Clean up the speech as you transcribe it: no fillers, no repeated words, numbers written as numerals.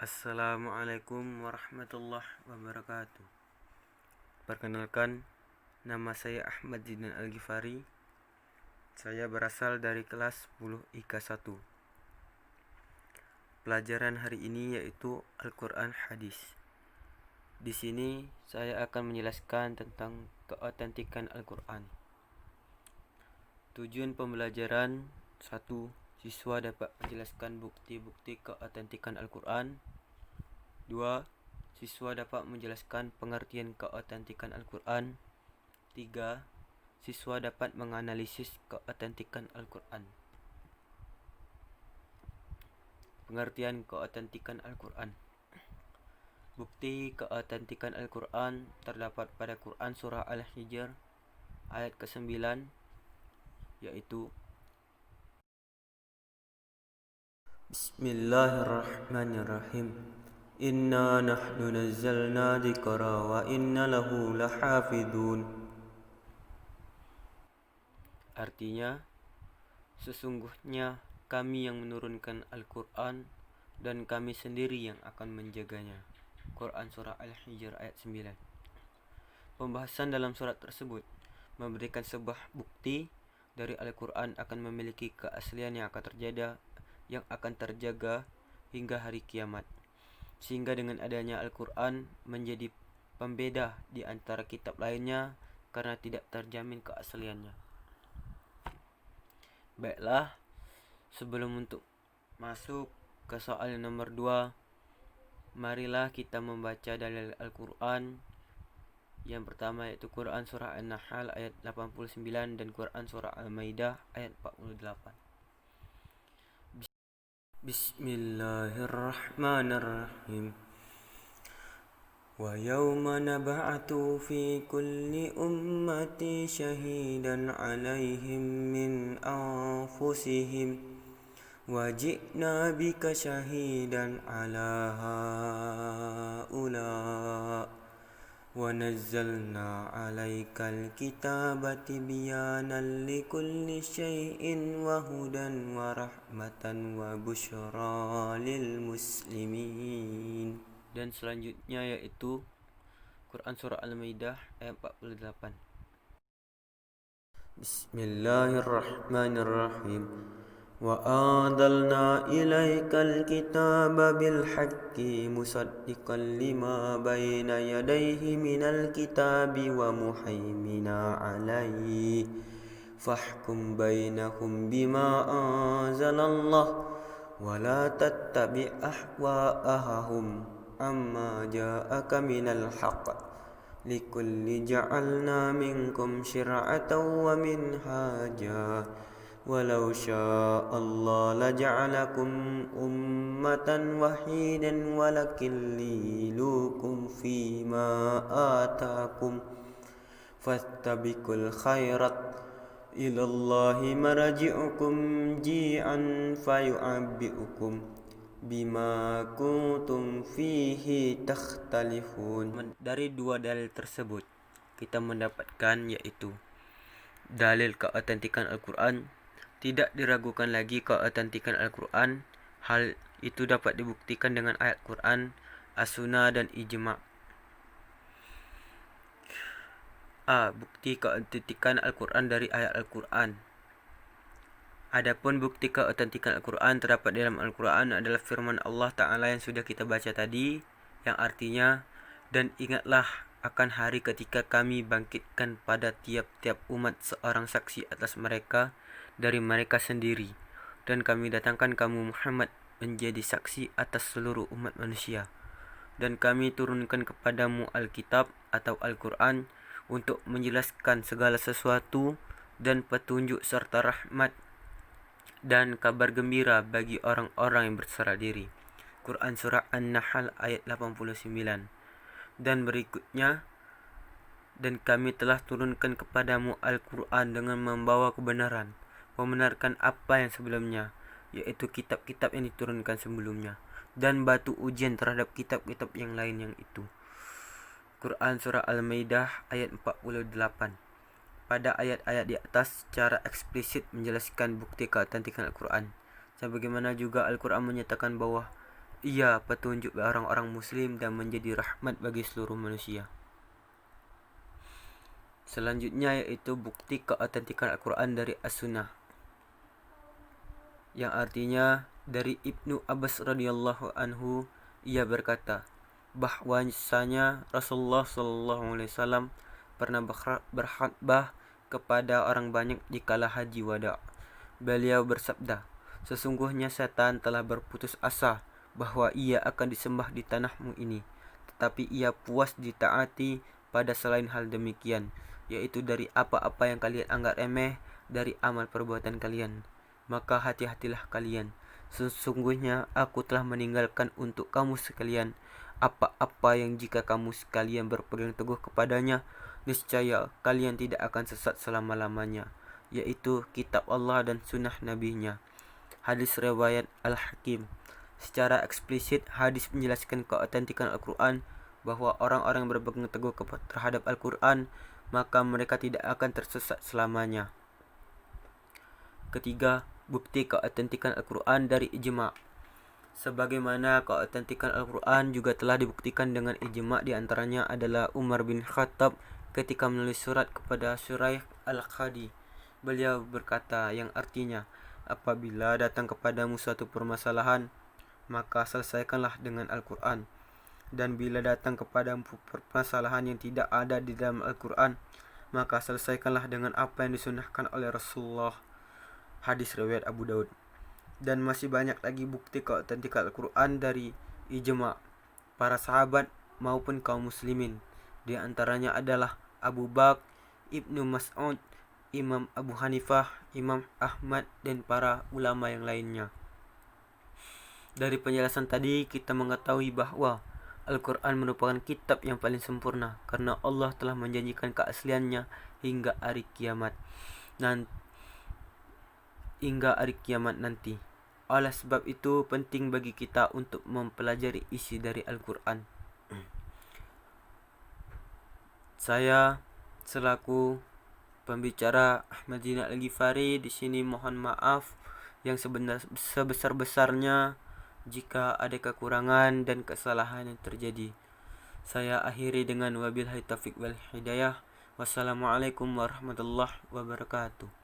Assalamualaikum warahmatullahi wabarakatuh. Perkenalkan, nama saya Ahmad Zidan Al-Ghifari. Saya berasal dari kelas 10 IK 1. Pelajaran hari ini yaitu Al-Quran Hadis. Di sini saya akan menjelaskan tentang keotentikan Al-Quran. Tujuan pembelajaran: 1. Siswa dapat menjelaskan bukti-bukti keotentikan Al-Quran. 2. Siswa dapat menjelaskan pengertian keotentikan Al-Quran. 3. Siswa dapat menganalisis keotentikan Al-Quran. Pengertian keotentikan Al-Quran. Bukti keotentikan Al-Quran terdapat pada Quran Surah Al-Hijr ayat ke-9, yaitu Bismillahirrahmanirrahim. Inna nahnu nazzalna dzikra wa inna lahu lahafidun. Artinya, sesungguhnya kami yang menurunkan Al-Quran dan kami sendiri yang akan menjaganya. Quran Surah Al-Hijr ayat 9. Pembahasan dalam surat tersebut memberikan sebuah bukti dari Al-Quran akan memiliki keaslian yang akan terjaga hingga hari kiamat. Sehingga dengan adanya Al-Quran menjadi pembeda di antara kitab lainnya karena tidak terjamin keasliannya. Baiklah, sebelum untuk masuk ke soal nomor 2, marilah kita membaca dalil Al-Quran. Yang pertama yaitu Quran Surah An-Nahl ayat 89 dan Quran Surah Al-Maidah ayat 48. Bismillahirrahmanirrahim. Wa yawma nab'atu fi kulli ummati shahidan 'alaihim min anfusihim wa ji'na bika shahidan 'ala haula wa nazzalna 'alaikal kitaba tibyanan likulli syai'in wa hudan wa rahmatan wa busyra lil muslimin. Dan selanjutnya yaitu Quran Surah Al-Maidah ayat 48. Bismillahirrahmanirrahim. Wa anzalna ilaikal kitaba bil haqqi musaddiqan lima baina yadayhi minal kitabi wa muhaimina alaihi fahkum bainahum bima anzalallah wa la tattabi' ahwa'ahum amma ja'aka minal haqq likulli ja'alna minkum syir'atan wa minhaja walau sya'allahu laja'alakum ummatan wahidan walakin lilukum fima atakum fastabiqul khairat ilallahi marji'ukum ji'an fayu'abbi'ukum bima kuntum fihi takhtalifun. Dari dua dalil tersebut kita mendapatkan yaitu dalil keotentikan Al-Quran. Tidak diragukan lagi keotentikan Al-Quran. Hal itu dapat dibuktikan dengan ayat Quran, As-Sunnah dan Ijma'. A. Bukti keotentikan Al-Quran dari ayat Al-Quran. Adapun bukti keotentikan Al-Quran terdapat dalam Al-Quran adalah firman Allah Ta'ala yang sudah kita baca tadi, yang artinya, dan ingatlah akan hari ketika kami bangkitkan pada tiap-tiap umat seorang saksi atas mereka dari mereka sendiri, dan kami datangkan kamu Muhammad menjadi saksi atas seluruh umat manusia, dan kami turunkan kepadamu Alkitab atau Al-Quran untuk menjelaskan segala sesuatu dan petunjuk serta rahmat dan kabar gembira bagi orang-orang yang berserah diri. Quran Surah An-Nahl ayat 89. Dan berikutnya, dan kami telah turunkan kepadamu Al-Quran dengan membawa kebenaran, membenarkan apa yang sebelumnya, yaitu kitab-kitab yang diturunkan sebelumnya, dan batu ujian terhadap kitab-kitab yang lain yang itu. Quran Surah Al-Maidah ayat 48. Pada ayat-ayat di atas secara eksplisit menjelaskan bukti keotentikan Al-Quran. Sebagaimana juga Al-Quran menyatakan bahwa ia petunjuk bagi orang-orang muslim dan menjadi rahmat bagi seluruh manusia. Selanjutnya yaitu bukti keautentikan Al-Quran dari As-Sunnah, yang artinya dari Ibnu Abbas radhiyallahu anhu, ia berkata bahwasanya Rasulullah sallallahu alaihi wasallam pernah berkhutbah kepada orang banyak dikala haji wada. Beliau bersabda, sesungguhnya setan telah berputus asa bahwa ia akan disembah di tanahmu ini, tetapi ia puas ditaati pada selain hal demikian, yaitu dari apa-apa yang kalian anggap remeh dari amal perbuatan kalian. Maka hati-hatilah kalian, sesungguhnya aku telah meninggalkan untuk kamu sekalian apa-apa yang jika kamu sekalian berpegang teguh kepadanya, niscaya kalian tidak akan sesat selama-lamanya, yaitu kitab Allah dan sunnah nabinya. Hadis riwayat Al-Hakim. Secara eksplisit, hadis menjelaskan keautentikan Al-Quran, bahwa orang-orang yang berpegang teguh terhadap Al-Quran, maka mereka tidak akan tersesat selamanya. Ketiga, bukti keautentikan Al-Quran dari ijma'. Sebagaimana keautentikan Al-Quran juga telah dibuktikan dengan ijma', diantaranya adalah Umar bin Khattab ketika menulis surat kepada Syuraih Al-Qadi. Beliau berkata, yang artinya, apabila datang kepadamu suatu permasalahan, maka selesaikanlah dengan Al-Quran. Dan bila datang kepadamu permasalahan yang tidak ada di dalam Al-Quran, maka selesaikanlah dengan apa yang disunnahkan oleh Rasulullah. Hadis riwayat Abu Daud. Dan masih banyak lagi bukti keautentikan Al-Quran dari ijma' para sahabat maupun kaum muslimin. Di antaranya adalah Abu Bakar, Ibnu Mas'ud, Imam Abu Hanifah, Imam Ahmad, dan para ulama yang lainnya. Dari penjelasan tadi kita mengetahui bahwa Al-Quran merupakan kitab yang paling sempurna karena Allah telah menjanjikan keasliannya hingga hari kiamat nanti. Oleh sebab itu penting bagi kita untuk mempelajari isi dari Al-Quran. Saya selaku pembicara Ahmad Zina Al-Ghifari di sini mohon maaf yang sebesar-besarnya jika ada kekurangan dan kesalahan yang terjadi. Saya akhiri dengan wabillahi taufiq wal hidayah. Wassalamualaikum warahmatullahi wabarakatuh.